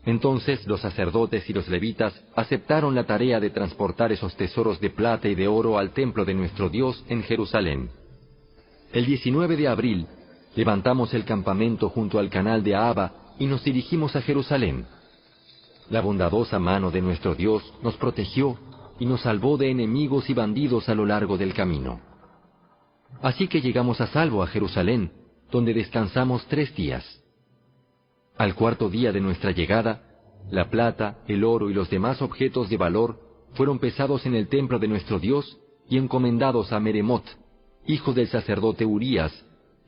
Entonces los sacerdotes y los levitas aceptaron la tarea de transportar esos tesoros de plata y de oro al templo de nuestro Dios en Jerusalén. El 19 de abril, levantamos el campamento junto al canal de Ahava y nos dirigimos a Jerusalén. La bondadosa mano de nuestro Dios nos protegió y nos salvó de enemigos y bandidos a lo largo del camino. Así que llegamos a salvo a Jerusalén, donde descansamos 3 días. Al 4º día de nuestra llegada, la plata, el oro y los demás objetos de valor fueron pesados en el templo de nuestro Dios y encomendados a Meremot, hijo del sacerdote Urías,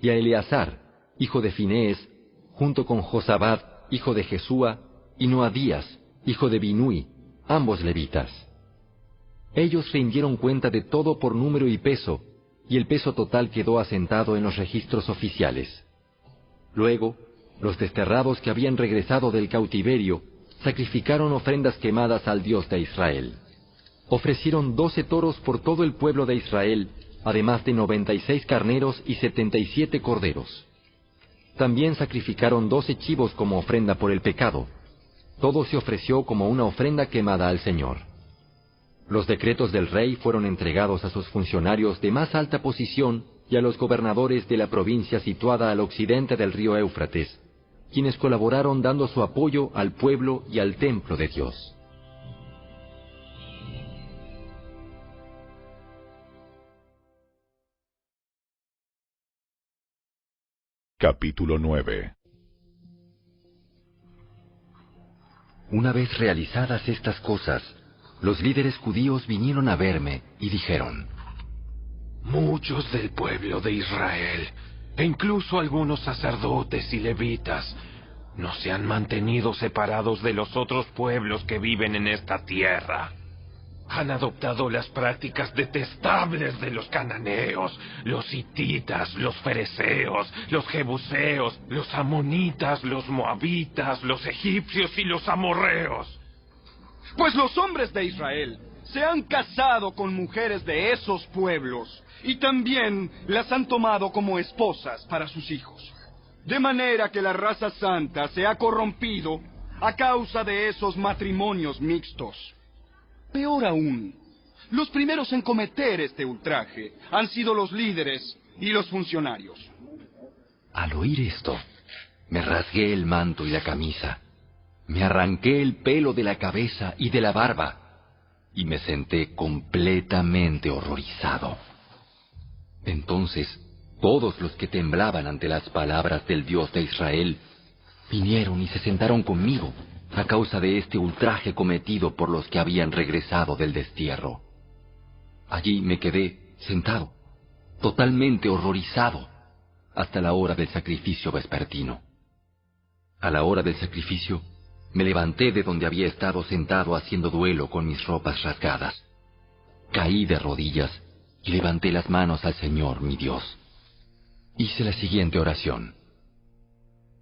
y a Eleazar, hijo de Finees, junto con Josabad, hijo de Jesúa, y Noadías, hijo de Binui, ambos levitas. Ellos rindieron cuenta de todo por número y peso, y el peso total quedó asentado en los registros oficiales. Luego, los desterrados que habían regresado del cautiverio sacrificaron ofrendas quemadas al Dios de Israel. Ofrecieron 12 toros por todo el pueblo de Israel, además de 96 carneros y 77 corderos. También sacrificaron 12 chivos como ofrenda por el pecado. Todo se ofreció como una ofrenda quemada al Señor. Los decretos del rey fueron entregados a sus funcionarios de más alta posición y a los gobernadores de la provincia situada al occidente del río Éufrates, quienes colaboraron dando su apoyo al pueblo y al templo de Dios. Capítulo 9. Una vez realizadas estas cosas, los líderes judíos vinieron a verme y dijeron: Muchos del pueblo de Israel, e incluso algunos sacerdotes y levitas, no se han mantenido separados de los otros pueblos que viven en esta tierra. Han adoptado las prácticas detestables de los cananeos, los hititas, los fereceos, los jebuseos, los amonitas, los moabitas, los egipcios y los amorreos. Pues los hombres de Israel se han casado con mujeres de esos pueblos y también las han tomado como esposas para sus hijos. De manera que la raza santa se ha corrompido a causa de esos matrimonios mixtos. Peor aún, los primeros en cometer este ultraje han sido los líderes y los funcionarios. Al oír esto, me rasgué el manto y la camisa, me arranqué el pelo de la cabeza y de la barba, y me senté completamente horrorizado. Entonces, todos los que temblaban ante las palabras del Dios de Israel vinieron y se sentaron conmigo a causa de este ultraje cometido por los que habían regresado del destierro. Allí me quedé sentado, totalmente horrorizado, hasta la hora del sacrificio vespertino. A la hora del sacrificio, me levanté de donde había estado sentado haciendo duelo con mis ropas rasgadas. Caí de rodillas y levanté las manos al Señor, mi Dios. Hice la siguiente oración: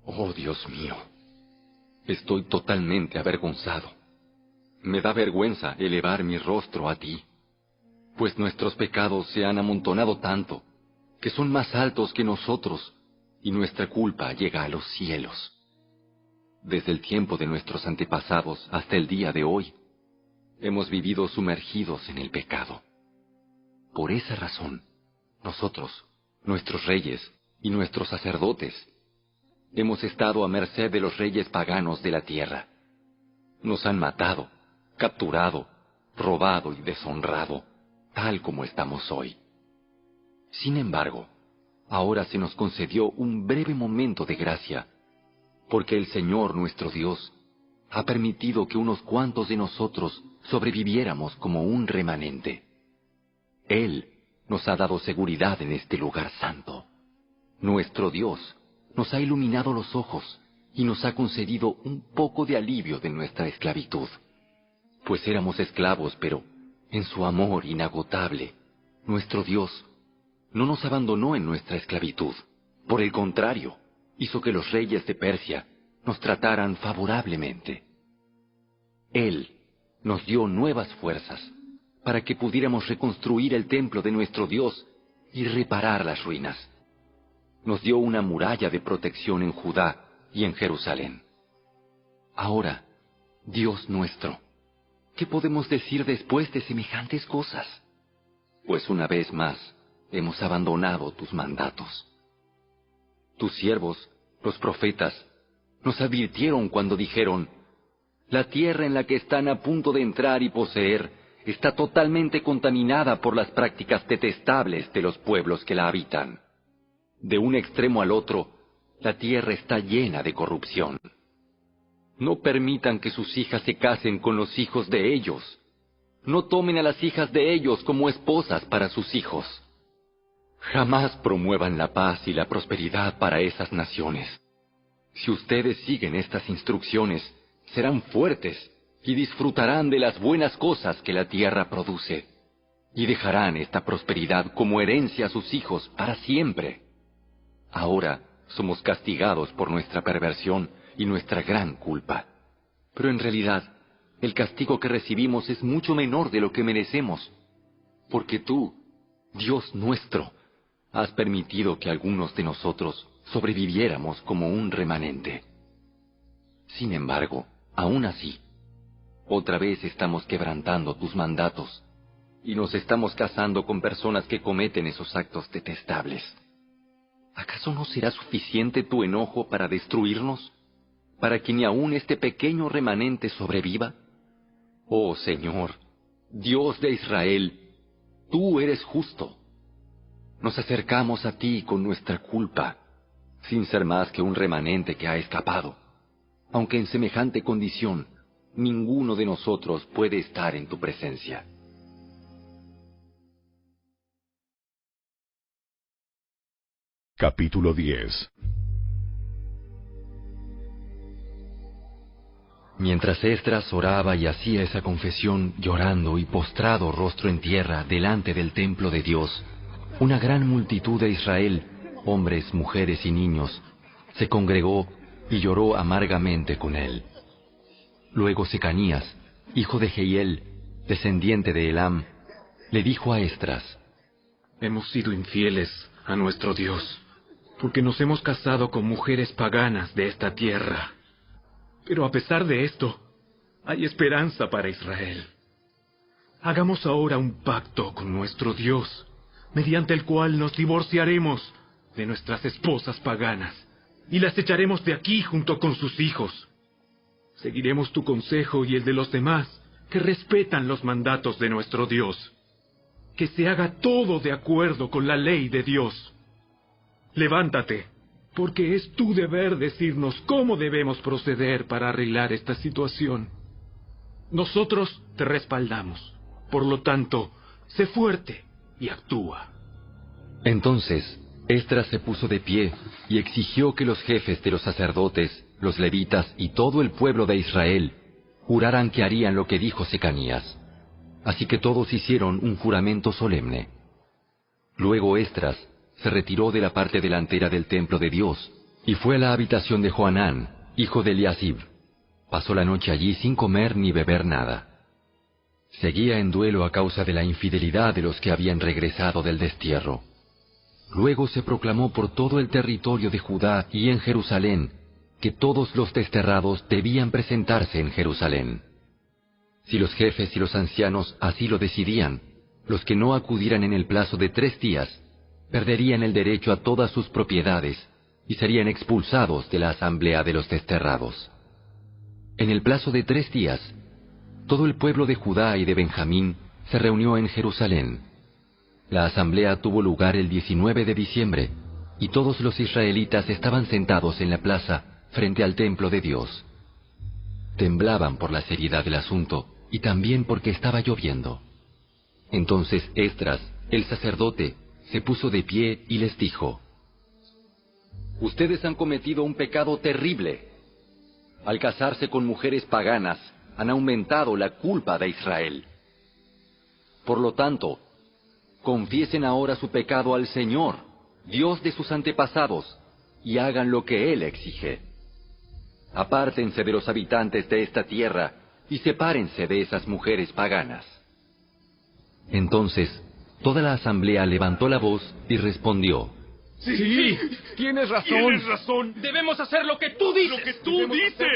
Oh Dios mío, estoy totalmente avergonzado. Me da vergüenza elevar mi rostro a ti, pues nuestros pecados se han amontonado tanto que son más altos que nosotros, y nuestra culpa llega a los cielos. Desde el tiempo de nuestros antepasados hasta el día de hoy, hemos vivido sumergidos en el pecado. Por esa razón, nosotros, nuestros reyes y nuestros sacerdotes, hemos estado a merced de los reyes paganos de la tierra. Nos han matado, capturado, robado y deshonrado, tal como estamos hoy. Sin embargo, ahora se nos concedió un breve momento de gracia, porque el Señor nuestro Dios ha permitido que unos cuantos de nosotros sobreviviéramos como un remanente. Él nos ha dado seguridad en este lugar santo. Nuestro Dios nos ha iluminado los ojos y nos ha concedido un poco de alivio de nuestra esclavitud. Pues éramos esclavos, pero en su amor inagotable, nuestro Dios no nos abandonó en nuestra esclavitud. Por el contrario, hizo que los reyes de Persia nos trataran favorablemente. Él nos dio nuevas fuerzas para que pudiéramos reconstruir el templo de nuestro Dios y reparar las ruinas. Nos dio una muralla de protección en Judá y en Jerusalén. Ahora, Dios nuestro, ¿qué podemos decir después de semejantes cosas? Pues una vez más hemos abandonado tus mandatos. Tus siervos, los profetas, nos advirtieron cuando dijeron: la tierra en la que están a punto de entrar y poseer está totalmente contaminada por las prácticas detestables de los pueblos que la habitan. De un extremo al otro, la tierra está llena de corrupción. No permitan que sus hijas se casen con los hijos de ellos. No tomen a las hijas de ellos como esposas para sus hijos. Jamás promuevan la paz y la prosperidad para esas naciones. Si ustedes siguen estas instrucciones, serán fuertes y disfrutarán de las buenas cosas que la tierra produce, y dejarán esta prosperidad como herencia a sus hijos para siempre. Ahora somos castigados por nuestra perversión y nuestra gran culpa. Pero en realidad, el castigo que recibimos es mucho menor de lo que merecemos, porque tú, Dios nuestro, has permitido que algunos de nosotros sobreviviéramos como un remanente. Sin embargo, aún así, otra vez estamos quebrantando tus mandatos y nos estamos casando con personas que cometen esos actos detestables. ¿Acaso no será suficiente tu enojo para destruirnos? ¿Para que ni aún este pequeño remanente sobreviva? Oh Señor, Dios de Israel, tú eres justo. Nos acercamos a ti con nuestra culpa, sin ser más que un remanente que ha escapado. Aunque en semejante condición, ninguno de nosotros puede estar en tu presencia. Capítulo 10. Mientras Esdras oraba y hacía esa confesión, llorando y postrado rostro en tierra delante del templo de Dios, una gran multitud de Israel, hombres, mujeres y niños, se congregó y lloró amargamente con él. Luego Secanías, hijo de Jehiel, descendiente de Elam, le dijo a Esdras: Hemos sido infieles a nuestro Dios, porque nos hemos casado con mujeres paganas de esta tierra. Pero a pesar de esto, hay esperanza para Israel. Hagamos ahora un pacto con nuestro Dios, mediante el cual nos divorciaremos de nuestras esposas paganas y las echaremos de aquí junto con sus hijos. Seguiremos tu consejo y el de los demás que respetan los mandatos de nuestro Dios. Que se haga todo de acuerdo con la ley de Dios. Levántate, porque es tu deber decirnos cómo debemos proceder para arreglar esta situación. Nosotros te respaldamos. Por lo tanto, sé fuerte y actúa. Entonces, Esdras se puso de pie y exigió que los jefes de los sacerdotes, los levitas y todo el pueblo de Israel juraran que harían lo que dijo Secanías. Así que todos hicieron un juramento solemne. Luego Esdras se retiró de la parte delantera del templo de Dios y fue a la habitación de Johanán, hijo de Eliasib. Pasó la noche allí sin comer ni beber nada. Seguía en duelo a causa de la infidelidad de los que habían regresado del destierro. Luego se proclamó por todo el territorio de Judá y en Jerusalén que todos los desterrados debían presentarse en Jerusalén. Si los jefes y los ancianos así lo decidían, los que no acudieran en el plazo de 3 días perderían el derecho a todas sus propiedades y serían expulsados de la asamblea de los desterrados. En el plazo de 3 días, todo el pueblo de Judá y de Benjamín se reunió en Jerusalén. La asamblea tuvo lugar el 19 de diciembre, y todos los israelitas estaban sentados en la plaza frente al templo de Dios. Temblaban por la seriedad del asunto y también porque estaba lloviendo. Entonces Esdras, el sacerdote, se puso de pie y les dijo: Ustedes han cometido un pecado terrible. Al casarse con mujeres paganas, han aumentado la culpa de Israel. Por lo tanto, confiesen ahora su pecado al Señor, Dios de sus antepasados, y hagan lo que Él exige. Apártense de los habitantes de esta tierra y sepárense de esas mujeres paganas. Entonces, toda la asamblea levantó la voz y respondió: Sí, tienes razón. Tienes razón. Debemos hacer lo que tú dices.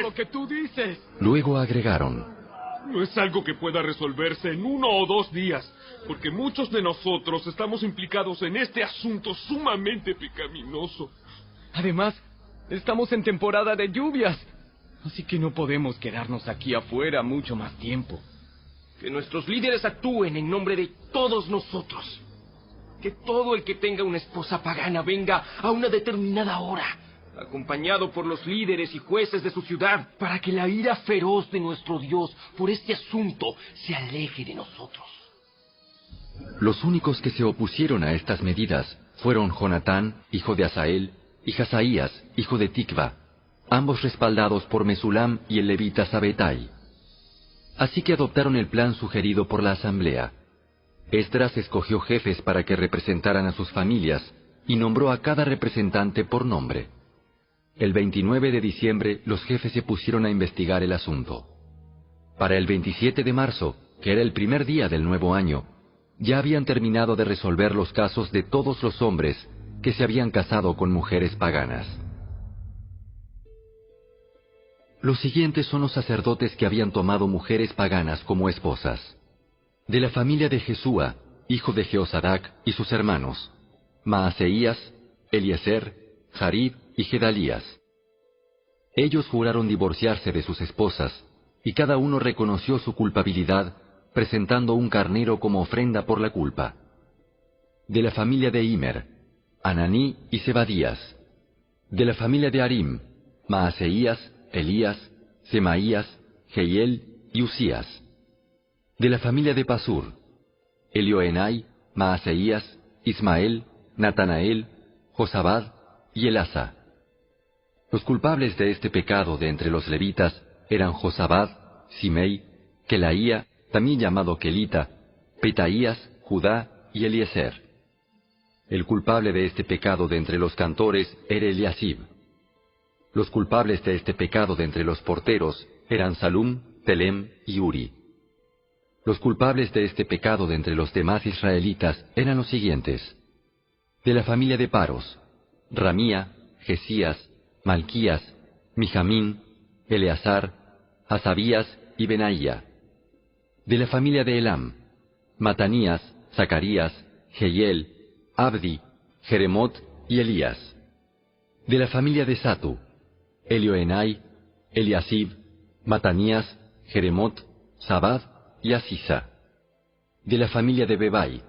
Lo que tú dices. Luego agregaron: No es algo que pueda resolverse en 1 o 2 días, porque muchos de nosotros estamos implicados en este asunto sumamente pecaminoso. Además, estamos en temporada de lluvias, así que no podemos quedarnos aquí afuera mucho más tiempo. Que nuestros líderes actúen en nombre de todos nosotros. Que todo el que tenga una esposa pagana venga a una determinada hora, acompañado por los líderes y jueces de su ciudad, para que la ira feroz de nuestro Dios por este asunto se aleje de nosotros. Los únicos que se opusieron a estas medidas fueron Jonatán, hijo de Asael, y Hazaías, hijo de Tikva, ambos respaldados por Mesulam y el levita Sabetai. Así que adoptaron el plan sugerido por la asamblea. Esdras escogió jefes para que representaran a sus familias y nombró a cada representante por nombre. El 29 de diciembre los jefes se pusieron a investigar el asunto. Para el 27 de marzo, que era el primer día del nuevo año, ya habían terminado de resolver los casos de todos los hombres que se habían casado con mujeres paganas. Los siguientes son los sacerdotes que habían tomado mujeres paganas como esposas. De la familia de Jesúa, hijo de Jeosadac, y sus hermanos, Maaseías, Eliezer, Jarib y Gedalías. Ellos juraron divorciarse de sus esposas, y cada uno reconoció su culpabilidad, presentando un carnero como ofrenda por la culpa. De la familia de Imer, Ananí y Zebadías. De la familia de Arim, Maaseías, Elías, Semaías, Jehiel y Usías. De la familia de Pasur, Elioenai, Maaseías, Ismael, Natanael, Josabad y Elasa. Los culpables de este pecado de entre los levitas eran Josabad, Simei, Kelaía, también llamado Kelita, Petaías, Judá y Eliezer. El culpable de este pecado de entre los cantores era Eliasib. Los culpables de este pecado de entre los porteros eran Salum, Telem y Uri. Los culpables de este pecado de entre los demás israelitas eran los siguientes. De la familia de Paros, Ramía, Jesías, Malquías, Mijamín, Eleazar, Hasabías y Benaía. De la familia de Elam, Matanías, Zacarías, Jehiel, Abdi, Jeremot y Elías. De la familia de Satu, Elioenai, Eliasib, Matanías, Jeremot, Sabad y Asisa. De la familia de Bebai,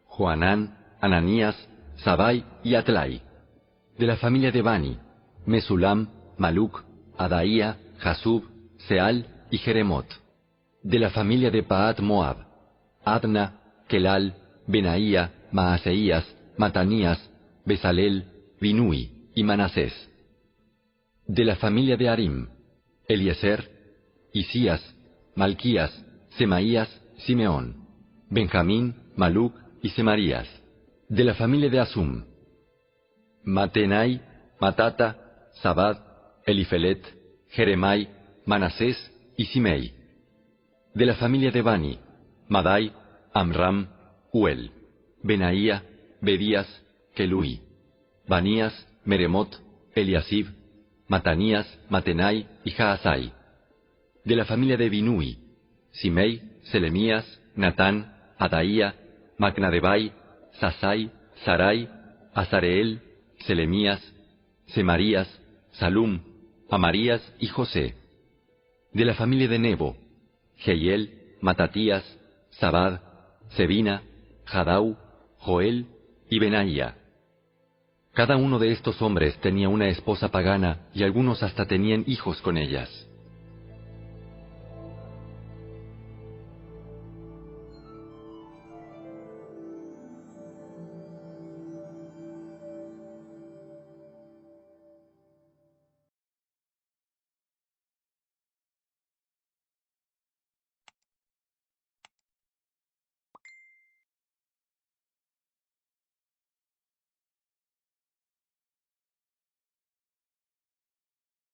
Joanán, Ananías, Sabai y Atlai. De la familia de Bani, Mesulam, Maluc, Adaía, Jasub, Seal y Jeremot. De la familia de Paat Moab, Adna, Kelal, Benaía, Maaseías, Matanías, Besalel, Binui y Manasés. De la familia de Arim, Eliezer, Isías, Malquías, Semaías, Simeón, Benjamín, Maluc y Semarías. De la familia de Asum, Matenai, Matata, Sabad, Elifelet, Jeremai, Manasés y Simei. De la familia de Bani, Madai, Amram, Uel, Benaía, Bedías, Kelui, Banías, Meremot, Eliasib, Matanías, Matenai y Jaasai. De la familia de Binui, Simei, Selemías, Natán, Adaía, Macnadebai, Sasai, Sarai, Azareel, Selemías, Semarías, Salum, Amarías y José. De la familia de Nebo, Jehiel, Matatías, Sabad, Sebina, Jadau, Joel y Benaía. Cada uno de estos hombres tenía una esposa pagana y algunos hasta tenían hijos con ellas.